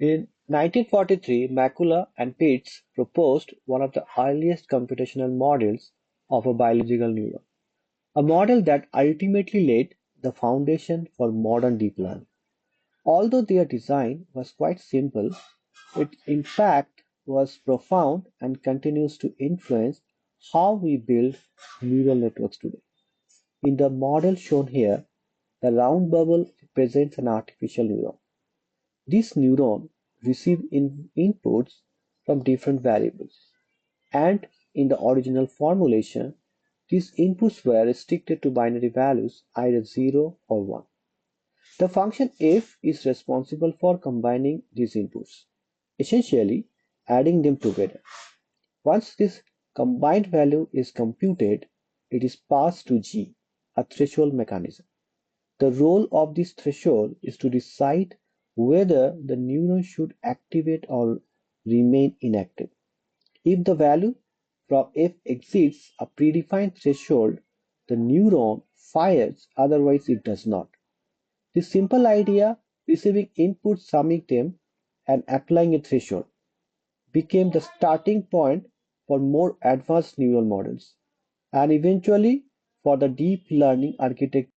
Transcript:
In 1943, McCulloch and Pitts proposed one of the earliest computational models of a biological neuron, a model that ultimately laid the foundation for modern deep learning. Although their design was quite simple, its impact was profound and continues to influence how we build neural networks today. In the model shown here, the round bubble represents an artificial neuron. This neuron receives inputs from different variables, and in the original formulation, these inputs were restricted to binary values, either 0 or 1. The function f is responsible for combining these inputs, essentially adding them together. Once this combined value is computed, it is passed to G, a threshold mechanism. The role of this threshold is to decide whether the neuron should activate or remain inactive. If the value from f exceeds a predefined threshold, the neuron fires, otherwise it does not. This simple idea, receiving inputs, summing them, and applying a threshold, became the starting point for more advanced neural models, and eventually for the deep learning architecture